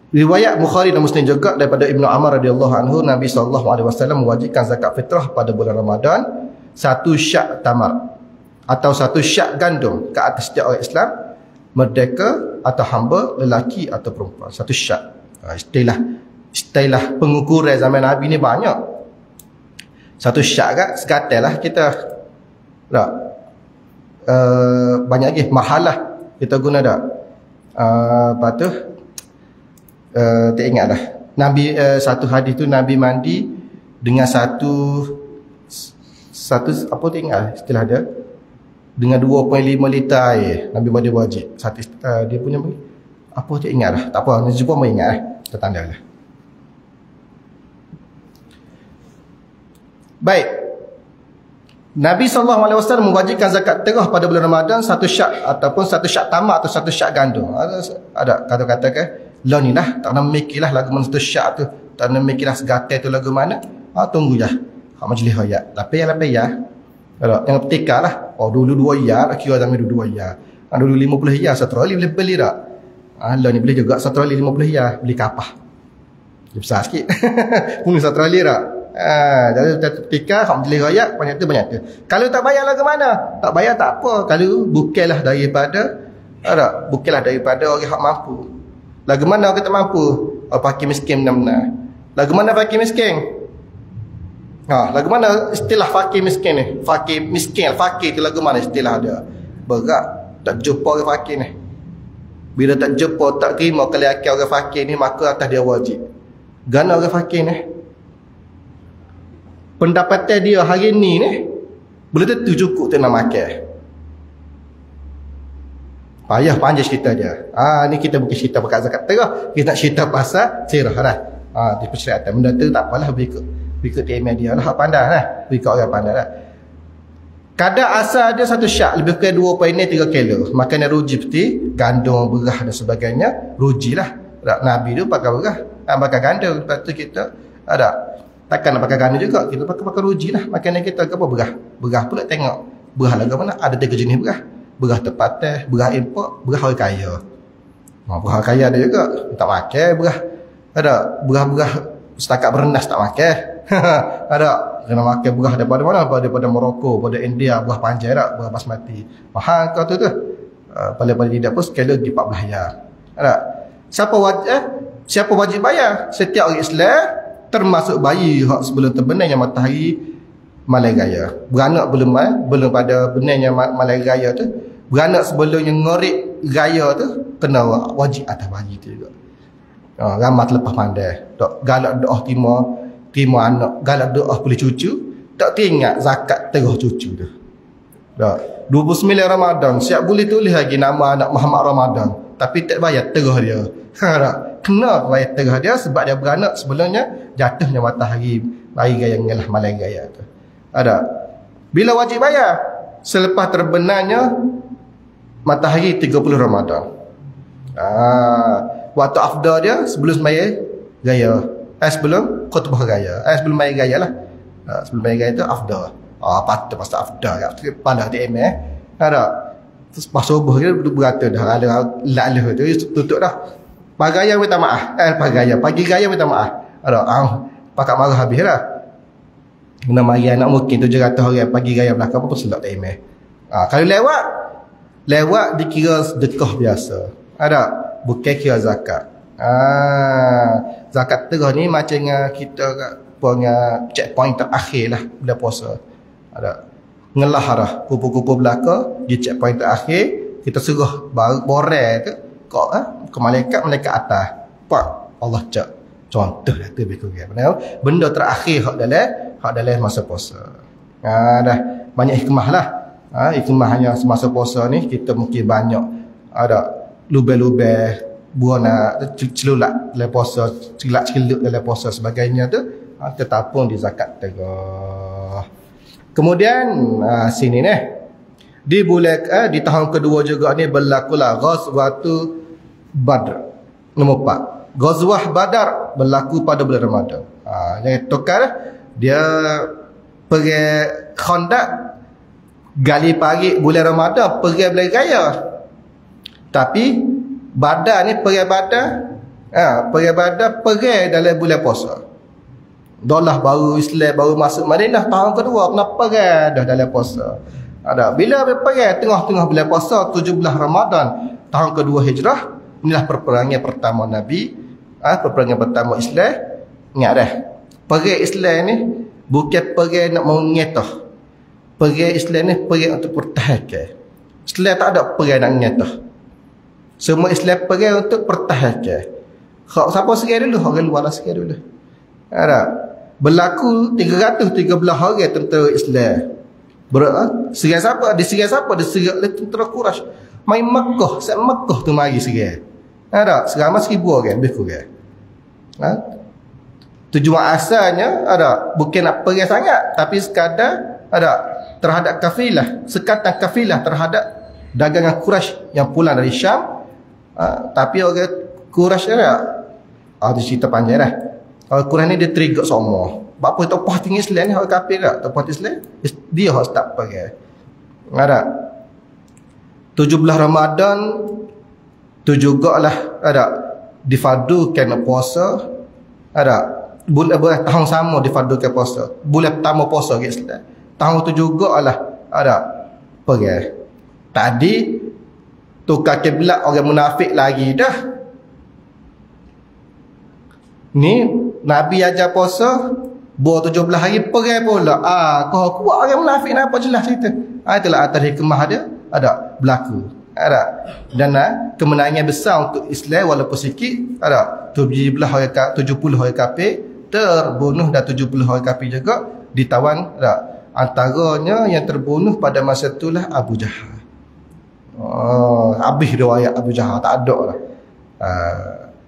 Riwayat Bukhari dan Muslim juga daripada Ibnu Umar radhiyallahu anhu, Nabi SAW mewajibkan zakat fitrah pada bulan Ramadan 1 syak tamar atau 1 syak gandum ke atas setiap orang Islam, merdeka atau hamba, lelaki atau perempuan. 1 syak. Istilah pengukuran zaman Nabi ni banyak. 1 syak kan sekatal lah kita. Tak. Banyak lagi mahalah kita guna dah. Lepas tu tak ingat dah. Nabi satu hadis tu Nabi mandi dengan satu apa tak ingat istilah dia, dengan 2.5 liter air. Nabi mandi wajib. Satu dia punya apa tak ingat dah. Tak apa, jumpa mau ingat kita tanda lah. Baik. Nabi SAW mewajibkan zakat fitrah pada bulan Ramadan 1 syak ataupun 1 syak tamak atau 1 syak gandum. Ada kata-kata ke lah ni lah, tak nak mikirlah lagu mana 1 syak tu, tak nak mikirlah segatai tu lagu mana. Tunggu je hak majlis ayat lapar ya. Jangan petikar lah. Dulu 2 ya, kira zaman dulu 2 ya. Dulu 50 ya satu troli boleh beli tak? Lah ni boleh juga satu troli 50 ya, beli kapah. Dia besar sikit. Punya satu troli tak? Jadi ketika hak majlis ayat banyak tu. Kalau tak bayar lah ke mana? Tak bayar tak apa. Kalau bukanlah daripada orang hak mampu. Lagu mana orang tak mampu? Fakir miskin benar-benar. Lagu mana fakir miskin? Lagu mana istilah fakir miskin ni? Fakir miskin, fakir tu lagu mana istilah dia? Berat tak jumpa orang fakir ni. Bila tak jumpa, tak terima kelayakan orang fakir ni, maka atas dia wajib. Gana orang fakir ni, pendapatan dia hari ni boleh tentu cukup tu nak makan. Payah panjang cerita dia. Ni kita bukan cerita pakai zakat fitrah, kita nak cerita pasal sirah dah. Di persyaratan benda tu tak apalah, berikut tema dia lah, pandai lah, berikut orang pandai lah. Kadar asal dia 1 syak, lebih kurang 2.3 kilo. Makanan ruji seperti gandum, berah dan sebagainya, ruji lah. Nabi tu pakai berah, pakai gandum. Lepas tu kita takkan nak pakai gandum juga, kita pakai ruji lah. Makanan kita ke apa? Berah pula tengok berah lagu mana, ada 3 jenis berah. Berah tempatan, berah import, berah orang kaya. Berah kaya ada juga, tak makan berah. Ada berah-berah setakat berenas tak makan. Ada kena makan berah daripada mana? Daripada Morocco, daripada India, berah panjang tak, berah basmati. Mahal kau tu. Paling-paling tidak pun sekali di 14 riyal. Ada. Siapa wajib bayar? Setiap orang Islam, termasuk bayi hak sebelum terbenamnya matahari malam raya. Beranak belum pada benamnya malam raya tu, beranak sebelumnya ngorik raya tu, kena wajib atas bayi tu juga. Ramah terlepas pandai. Galak doa timur terima anak, galak doa boleh cucu, tak teringat zakat terus cucu tu. Dah 29 Ramadan, siap boleh tulis lagi nama anak Muhammad Ramadan, tapi tak bayar terus dia. Kena bayar terus dia sebab dia beranak sebelumnya jatuhnya matahari hari raya ngalah malam raya tu. Ada. Bila wajib bayar? Selepas terbenamnya matahari 30 Ramadan. Waktu afdal dia sebelum sembahyang raya. Sebelum khutbah raya. Sebelum sembahyang raya lah. Sebelum sembahyang raya tu afdal. Patut pasal afdal ya. Pala dia ada. Terus pas subuh dia berkata dah ada lalah tu tutup dah. Pagi raya minta maaf. Pagi raya minta maaf. Ada pakat marah habis dah. Guna mari anak mungkin 700 orang pagi raya belakang apa selak tak email. Kalau lewat dikira sedekah biasa. Ada bukan kira zakat. Zakat terus ni macam kita punya checkpoint terakhir lah bila puasa. Ada ngelah dah kupu-kupu belaka di checkpoint terakhir kita suruh borel ke malaikat atas. Pak Allah cak contoh dah tu lebih kurang. Benda terakhir hak dalam masa puasa. Dah banyak hikmah lah. Hikmahnya semasa puasa ni kita mungkin banyak ada lubang-lubang buana celulak dalam puasa, celak-celuk dalam puasa sebagainya tu tertapung di zakat terus. Kemudian sini ni di bulan di tahun kedua juga ni berlakulah Ghazwatu Badr. Nombor 4. Ghazwah Badar berlaku pada bulan Ramadan. Yang tukar dia pergi Khandaq gali pagi bulan Ramadan pergi bulan raya. Tapi Badar ni pergi Badar pergi dalam bulan puasa. Dolah baru Islam baru masuk Madinah tahun kedua kena pergi dah dalam puasa. Ada bila pergi tengah-tengah bulan puasa 17 Ramadan tahun kedua Hijrah, inilah perperangan pertama Nabi, perperangan pertama Islam. Ingat dah. Pergi Islam ni bukan pergi nak mengetah. Pergi Islam ni pergi untuk pertahankan. Islam tak ada pergi nak mengetah. Semua Islam pergi untuk pertahankan. Siapa sekali dulu? Orang luar lah sekali dulu. Ada. Berlaku 313 orang tentera Islam. Serang siapa? Diserang siapa? Diserang oleh tentera Quraisy. Main Mekah. Saat Mekah tu mari serang. Ada. Serang 1,000 orang. Lebih kurang. Tujuan asalnya ada. Bukan nak pergi sangat. Tapi sekadar ada. Terhadap kafilah. Sekatan kafilah terhadap dagangan Quraisy yang pulang dari Syam. Tapi orang Quraisy ada. Itu cerita panjang dah. Orang Quraisy ni dia trigger semua. Bapa tak puas tinggi Islam ni orang kafir tak? Tak puas Islam. Dia harus tak pergi. Ada. 17 Ramadan tu jugalah ada difadukan puasa. Ada. Bulan tahun sama difadukan puasa. Bulan pertama puasa ke Islam. Tahun tu jugalah ada pergi. Tadi tukar kiblat orang munafik lagi dah. Ni Nabi ajar puasa buat 17 hari pergi pula. Kau kuat orang munafik nak apa jelas cerita. Itulah atas hikmah dia ada berlaku. Ada. Dan kemenangan besar untuk Islam walaupun sikit. Ada 70 orang kafir terbunuh dan 70 orang kafir juga ditawan. Ada. Antaranya yang terbunuh pada masa itulah Abu Jahal. Habis riwayat Abu Jahal tak ada lah.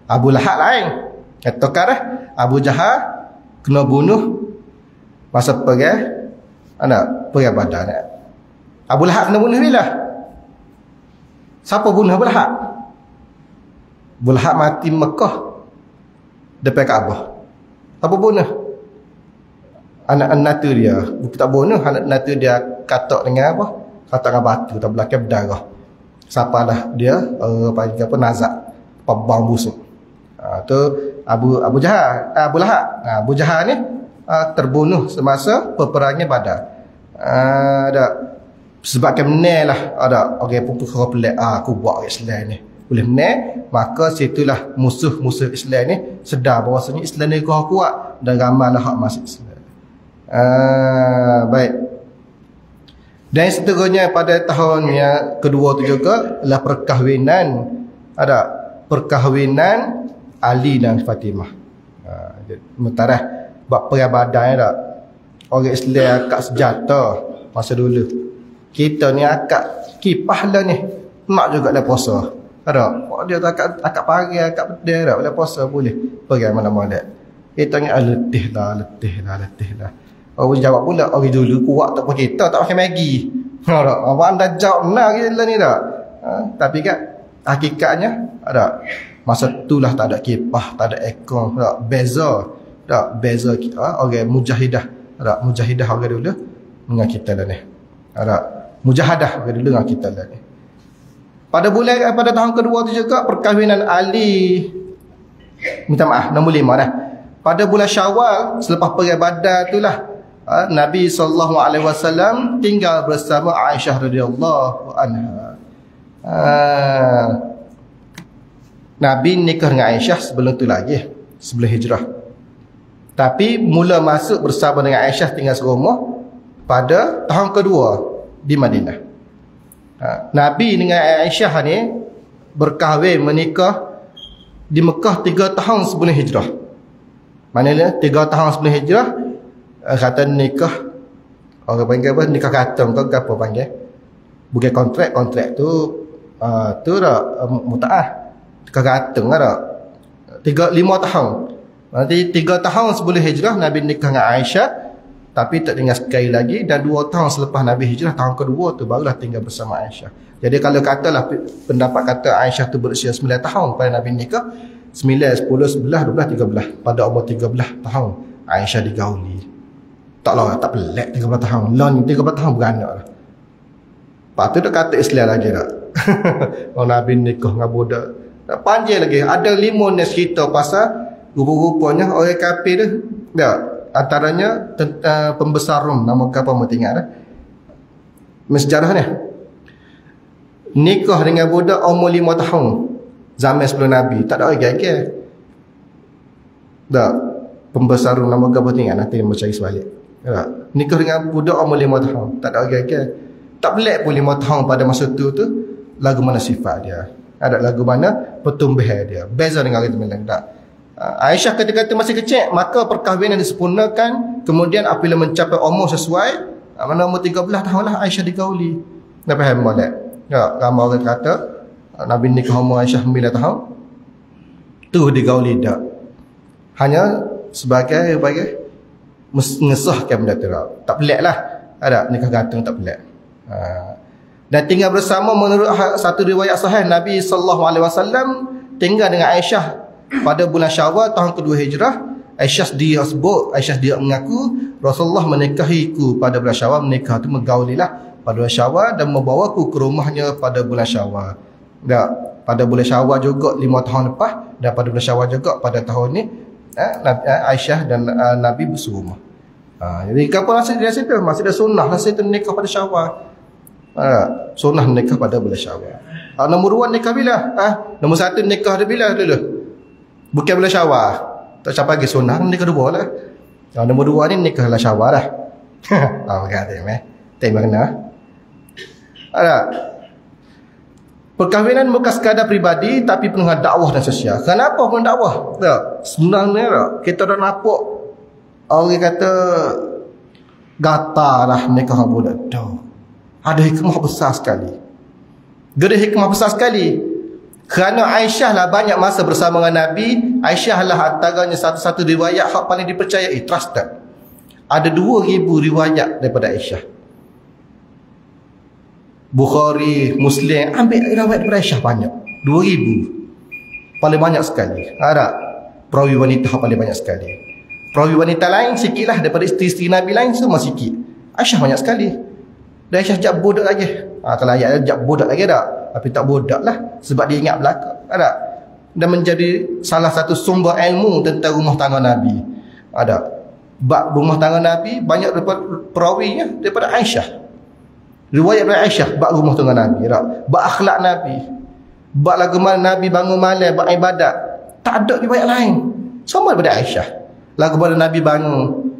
Abu Lahab lain. Tukar Abu Jahal kena bunuh masa pergi Badar. Abu Lahab kena bunuh bila? Siapa bunuh Abu Lahab? Abu Lahab mati Mekah depan Kaabah. Siapa bunuh? Anak-anak tu dia. Bukan tak bunuh, anak-anak tu dia katak dengan apa? Katak dengan batu, tak belakang berdarah. Siapalah dia? Panggil apa? Nazak. Pabang busuk. Tu Abu Jahal. Abu Lahab. Abu Jahal ni terbunuh semasa peperangan Badar. Ada sebabkan menang lah. Ada orang pun pelik. Aku buat Islam ni. Boleh menang. Maka situlah musuh-musuh Islam ni sedar bahawasanya Islam ni kuat dan ramailah hak masuk Islam. Baik. Dan seterusnya pada tahun yang kedua tu juga adalah perkahwinan. Ada perkahwinan Ali dan Fatimah. Sementara buat perang badan tak. Orang Islam akak senjata masa dulu. Kita ni akak kipah lah ni. Nak juga dah puasa. Ada. Dia tak akak pagi, akak pedih tak boleh puasa boleh. Perang mana-mana. Kita ni letih lah. Orang jawab pula, orang dulu kuat tak apa kita tak pakai Maggi. Apa anda jawab nak kita ni tak? Tapi kan hakikatnya ada. Masa itulah tak ada kipah, tak ada aircon, tak beza orang mujahidah. Ada mujahidah orang dulu dengan kita lah ni. Ada mujahadah orang dulu dengan kita lah ni. Pada tahun kedua tu juga perkahwinan Ali, minta maaf, nombor 5 dah. Pada bulan Syawal selepas perang Badar itulah Nabi SAW tinggal bersama Aisyah radhiyallahu anha. Nabi nikah dengan Aisyah sebelum tu lagi, sebelum hijrah. Tapi mula masuk bersama dengan Aisyah tinggal serumah pada tahun kedua di Madinah. Nabi dengan Aisyah ni berkahwin menikah di Mekah 3 tahun sebelum hijrah. Maknanya 3 tahun sebelum hijrah kata nikah, orang panggil apa, nikah katung ke apa panggil, bukan kontrak tu dah mutaah, nikah katung dah 5 tahun. Nanti 3 tahun sebelum hijrah Nabi nikah dengan Aisyah, tapi tak tinggal sekali lagi, dan 2 tahun selepas Nabi hijrah tahun kedua tu barulah tinggal bersama Aisyah. Jadi kalau katalah pendapat kata Aisyah tu berusia 9 tahun pada Nabi nikah, 9, 10, 11, 12, 13. Pada umur 13 tahun Aisyah digauli. Taklah, tak pelik 13 tahun. Lah ni 13 tahun beranak lah. Lepas tu dah kata Islam lagi tak. Orang Nabi nikah dengan budak. Panjang lagi. Ada 5 ni cerita pasal rupa-rupanya orang kafir tu. Tak. Antaranya pembesar Rom. Nama kapal mau tinggal dah. Sejarah ni. Nikah dengan budak umur 5 tahun. Zaman sebelum Nabi. Tak ada orang gagah. Tak. Pembesar Rom nama kapal tinggal. Nanti mau cari sebalik. Tak. Nikah dengan budak umur 5 tahun. Tak ada orang gagah. Tak pelik pun 5 tahun pada masa tu lagu mana sifat dia. Ada lagu mana pertumbuhan dia. Beza dengan orang lain tak. Aisyah ketika itu masih kecil, maka perkahwinan disempurnakan. Kemudian apabila mencapai umur sesuai, mana umur 13 tahun lah Aisyah digauli. Tak faham boleh. Ya, ramai orang kata Nabi nikah umur Aisyah 9 tahun. Tu digauli tak. Hanya sebagai mengesahkan benda tu. Tak pelik lah. Ada nikah gantung tak pelik. Dan tinggal bersama menurut satu riwayat sahih Nabi SAW tinggal dengan Aisyah pada bulan Syawal tahun kedua hijrah. Aisyah dia sebut, Aisyah dia mengaku Rasulullah menikahiku pada bulan Syawal. Menikah tu menggaulilah pada bulan Syawal dan membawaku ke rumahnya pada bulan Syawal. Tak, pada bulan Syawal juga 5 tahun lepas, dan pada bulan Syawal juga pada tahun ni Aisyah dan Nabi berserumah. Jadi apa masih dia situ? Masih ada sunnah lah situ nikah pada Syawal. Sunnah nikah pada bulan Syawal. Nombor 2 nikah bila? Nombor 1 nikah dia bila dulu? Bukan bulan Syawal. Tak siapa lagi sunnah nikah 2 lah. Nombor 2 ni nikah lah Syawal lah. Kata tak makna. Ada. Perkahwinan bukan sekadar peribadi tapi penuh dakwah dan sosial. Kenapa penuh dakwah? Tak. Sebenarnya kita dah nampak orang kata gatal lah nikah budak tu. Ada hikmah besar sekali. Ada hikmah besar sekali. Kerana Aisyah lah banyak masa bersama dengan Nabi. Aisyah lah antaranya satu-satu riwayat hak paling dipercayai, trusted. Ada 2,000 riwayat daripada Aisyah. Bukhari, Muslim ambil riwayat daripada Aisyah banyak. 2,000. Paling banyak sekali. Ada perawi wanita paling banyak sekali. Perawi wanita lain sikit lah daripada isteri-isteri Nabi lain semua sikit. Aisyah banyak sekali. Dan Aisyah jak bodoh lagi. Kalau ayat jak bodoh lagi tak. Tapi tak bodoh lah. Sebab dia ingat belakang. Ada. Dan menjadi salah satu sumber ilmu tentang rumah tangga Nabi. Ada. Bab rumah tangga Nabi banyak daripada perawinya daripada Aisyah. Riwayat dari Aisyah bab rumah tangga Nabi. Bab akhlak Nabi. Bab lagu mana Nabi bangun malam, bab ibadat. Tak ada riwayat lain. Semua daripada Aisyah. Lagu mana Nabi bangun.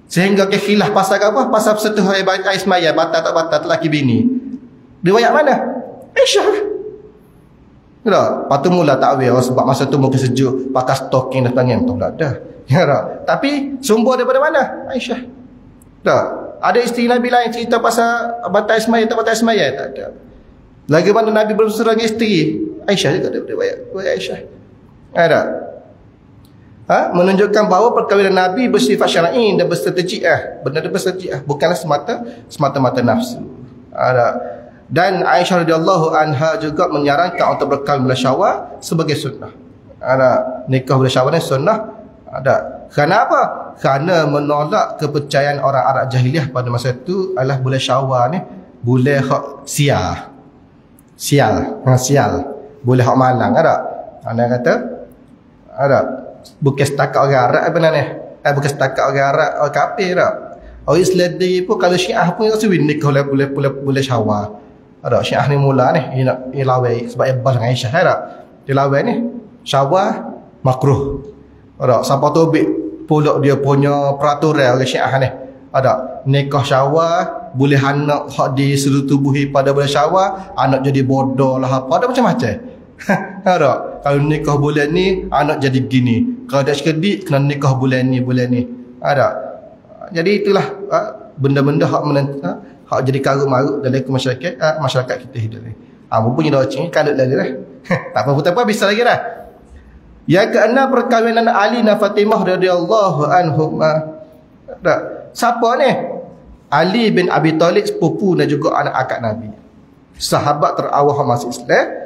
Sehingga ke khilaf pasal apa? Pasal setuh air semaya, batal tak batal, lelaki bini. Riwayat mana? Aisyah. Tak? Lepas tu mula takwil sebab masa tu mungkin sejuk, pakai stocking dan tangan. Tak ada. Ya tak? Tapi sumber daripada mana? Aisyah. Tak. Ada isteri Nabi lain cerita pasal batal semaya tak batal semaya? Tak ada. Lagi mana Nabi bersama dengan isteri? Aisyah juga daripada Aisyah. Ada. Menunjukkan bahawa perkahwinan Nabi bersifat syar'i dan berstrategi benar berstrategi bukanlah semata-mata nafsu. Ada. Dan Aisyah radhiyallahu anha juga menyarankan untuk berkahwin bila syawal sebagai sunnah. Ada. Nikah bila syawal ni sunnah. Ada. Kenapa? Kerana menolak kepercayaan orang Arab jahiliah pada masa itu adalah bulan Syawal ni bulan hak sial. Bulan hak malang ada. Anda kata ada. Bukan setakat orang Arab sebenarnya. Bukan setakat orang Arab, orang kafir tak. Orang Islam dia pun kalau Syiah pun rasa nikah bulan Syawal. Ada Syiah ni mula ni ilawai sebab Ibn Aisyah tak. Ilawai ni Syawal makruh. Ada sampai tu pulak dia punya peraturan oleh Syiah ni. Ada nikah Syawal, boleh anak hak disetubuhi pada bulan Syawal, anak jadi bodoh lah apa, ada macam-macam. Ada kalau nikah bulan ni anak jadi gini. Kalau dah sekedik kena nikah bulan ni. Ada. Jadi itulah benda-benda hak jadi karut-marut dalam masyarakat kita hidup ni. Punya dah cing kalut lagi dah. Tak apa-apa bisa lagi dah. Yang keenam perkahwinan Ali dan Fatimah radhiyallahu anhum. Siapa ni? Ali bin Abi Talib sepupu dan juga anak akak Nabi. Sahabat terawal masuk Islam.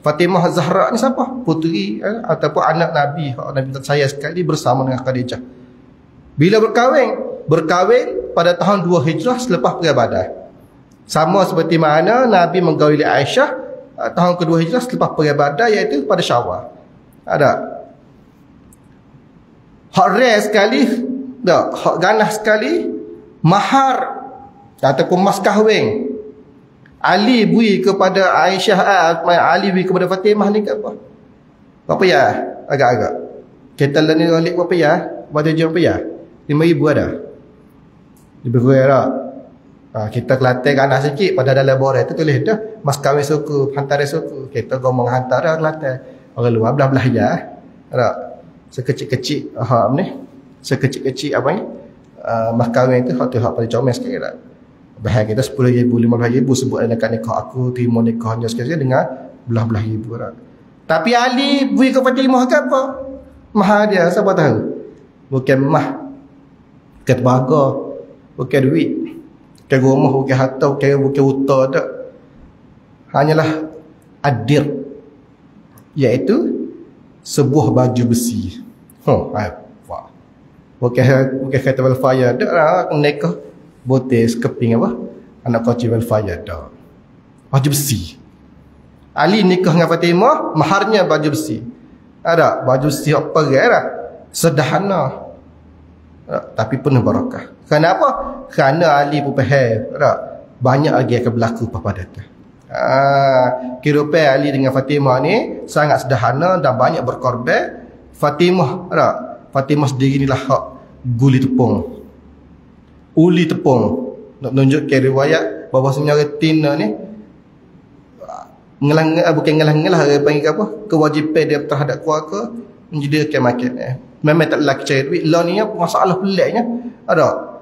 Fatimah Zahra ni siapa? Puteri ataupun anak Nabi. Nabi saya sekali bersama dengan Khadijah. Bila berkahwin? Berkahwin pada tahun 2 Hijrah selepas perang Badar. Sama seperti mana Nabi menggawili Aisyah tahun kedua Hijrah selepas perang Badar, iaitu pada Syawal. Ada. Hak rare sekali, hak ganas sekali, mahar ataupun mas kahwin Ali beri kepada Aisyah, Ali beri kepada Fatimah ni ke apa? Berapa ya? Agak-agak. Kita ni balik berapa ya? Berapa jam berapa ya? 5,000 ada. Lebih kurang tak? Kita Kelantan ganas sikit pada dalam borang tu tulis dah mas kahwin suku, hantaran suku. Kita ngomong hantaran Kelantan. Orang luar belah-belah ya. Tak? Sekecil-kecil ni. Sekecil-kecil apa ni? Mas kahwin tu hak pada comel sikit tak? Bahaya kita 10,000, 15,000 sebut dekat nikah aku, terima nikahnya sekali dengan belah-belah ribu tak? Tapi Ali beri ke Fatimah ke apa? Mahar dia siapa tahu? Bukan mah. Bukan tebaga. Bukan duit. Bukan rumah, bukan harta, bukan utah tak. Hanyalah adir, iaitu sebuah baju besi. Bukan kata welfare dak lah nikah botes keping apa anak koci welfare dak. Baju besi. Ali nikah dengan Fatimah, maharnya baju besi. Ada baju besi apa dah? Sederhana. Tapi penuh barakah. Kenapa? Kerana Ali pun faham banyak lagi akan berlaku pada datang. Kehidupan Ali dengan Fatimah ni sangat sederhana dan banyak berkorban. Fatimah sendiri ni lah hak guli tepung, uli tepung, nak tunjukkan riwayat bahawa sebenarnya Tina ni bukan ngelang-ngelang dia panggil apa, kewajipan dia terhadap keluarga menyediakan makan. Memang tak lelaki cari duit. Lah ni masalah peliknya ada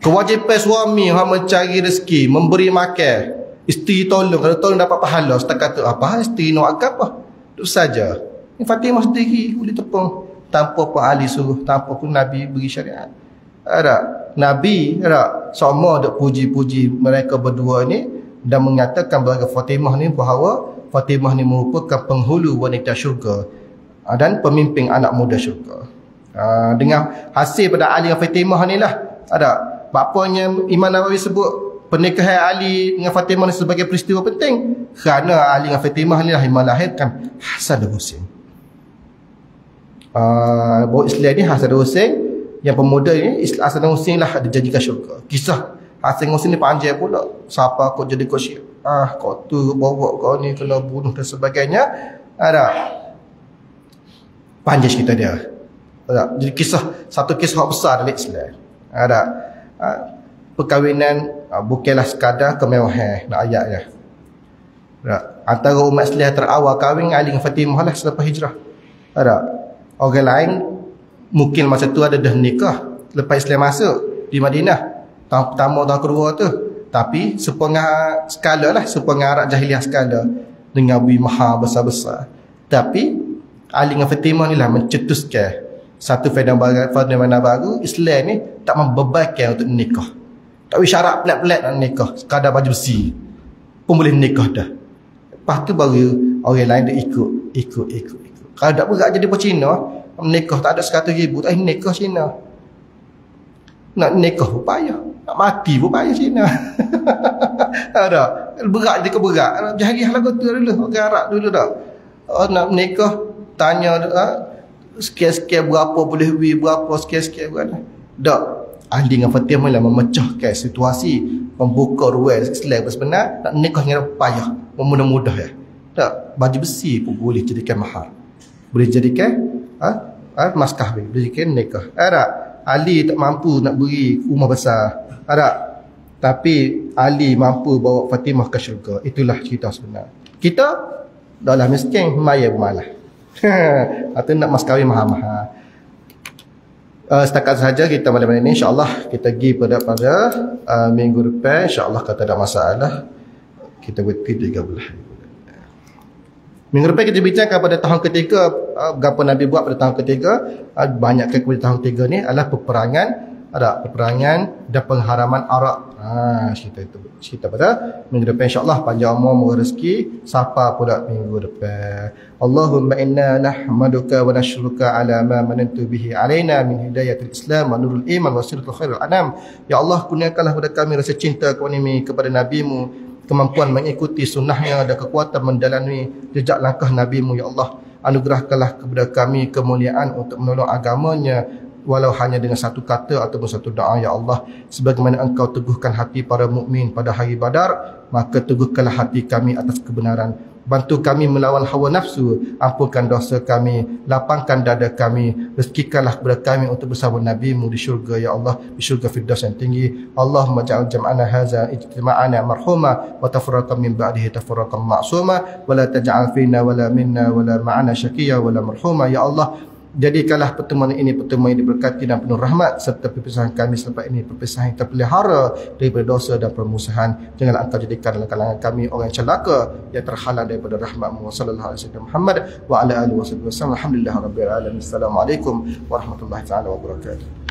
kewajipan suami yang mencari rezeki, memberi makan, isteri tolong. Kalau tolong dapat pahala, setakat tu apa isteri nak apa itu saja. Ni Fatimah sendiri boleh tepung tanpa pun Ali suruh, tanpa pun Nabi beri syariat. Ada Nabi sama duk puji-puji mereka berdua ni dan mengatakan bahawa Fatimah ni merupakan penghulu wanita syurga dan pemimpin anak muda syurga. Dengan hasil pada Ali dan Fatimah ni lah bapanya Imam Nawawi sebut pernikahan Ali dengan Fatimah ni sebagai peristiwa penting kerana Ali dan Fatimah ni lah yang melahirkan Hasan dan Husain. Bahawa Islam ni Hasan dan Husain yang pemuda ni, Hasan dan Husain lah dijadikan syurga. Kisah Hasan dan Husain ni panjang pula. Siapa kau jadi kau syiah, kau tu bawa kau ni kena bunuh dan sebagainya. Panjang cerita dia. Jadi satu kisah besar dalam Islam. Perkahwinan bukanlah sekadar kemewahan nak ayatnya. Antara umat Islam terawal kahwin Ali dengan Fatimah lah selepas hijrah. Orang lain Mungkin masa tu ada dah nikah lepas Islam masuk di Madinah tahun pertama tahun kedua tu, tapi sepengah skala lah, sepengah Arab jahiliah skala dengan bui mahar besar-besar. Tapi Ali dengan Fatimah ni lah mencetuskan satu fenomena baru. Islam ni tak membebankan untuk nikah, tak boleh syarat pelat-pelat nak nikah, sekadar baju besi pun boleh nikah dah. Lepas tu baru orang lain dia ikut. Kalau tak berat jadi Cina, menikah tak ada 100,000, tak nikah Cina. Nak nikah pun payah, nak mati pun payah Cina. Ada berat jadi berat. Jahiliah lagu tu dulu, orang Arab dulu dah. Nak nikah tanya sekian-sekian berapa boleh beli, berapa sekian-sekian berapa. Tak. Ali dengan Fatimah lah memecahkan situasi, membuka ruang Islam sebenar. Nak nikah dengan payah, mudah-mudah ya. Tak, baju besi pun boleh jadikan mahar, boleh jadikan mas kahwin, boleh jadikan nikah. Ada Ali tak mampu nak beri rumah besar, ada, tapi Ali mampu bawa Fatimah ke syurga. Itulah cerita sebenar. Kita dah miskin, maya bermalah. Atau nak mas kahwin mahal-mahal. Setakat sahaja kita malam ini, insyaAllah kita pergi pada minggu depan, insyaAllah kata ada masalah kita berhenti 3 bulan. Minggu depan kita bincangkan pada tahun ketiga, apa Nabi buat pada tahun ketiga. Banyak kepada tahun ketiga ni adalah peperangan, ada peperangan dan pengharaman Arak. Cerita pada minggu depan, insyaAllah. Panjang umur, murah rezeki, sapa pula minggu depan. Allahumma inna nahmaduka wa nashruka ala ma manantu bihi alaina min hidayatul Islam wa nurul iman wa siratul khairul anam. Ya Allah, kurniakanlah kepada kami rasa cinta kepada Nabi-Mu, kemampuan mengikuti sunnahnya dan kekuatan menjalani jejak langkah Nabi-Mu. Ya Allah, anugerahkanlah kepada kami kemuliaan untuk menolong agamanya, walau hanya dengan satu kata ataupun satu doa. Ya Allah, sebagaimana Engkau teguhkan hati para mukmin pada hari Badar, maka teguhkanlah hati kami atas kebenaran. Bantu kami melawan hawa nafsu, ampunkan dosa kami, lapangkan dada kami, rezekikanlah kepada kami untuk bersama Nabi-Mu di syurga. Ya Allah, di syurga firdaus yang tinggi. Allahumma ja'al jam'ana hadza ijtima'ana marhuma wa tafarraqan min ba'dihi tafarraqan ma'suma wa la taj'al fina wa la minna wa la ma'ana syaqiyya wa la marhuma. Ya Allah, jadikanlah pertemuan ini pertemuan yang diberkati dan penuh rahmat, serta perpisahan kami selepas ini perpisahan yang terpelihara daripada dosa dan permusuhan. Janganlah Engkau jadikan dalam kalangan kami orang yang celaka yang terhalang daripada rahmat-Mu. Sallallahu alaihi wasallam Muhammad wa ala alihi wasallam. Alhamdulillah rabbil alamin. Assalamualaikum warahmatullahi taala wabarakatuh.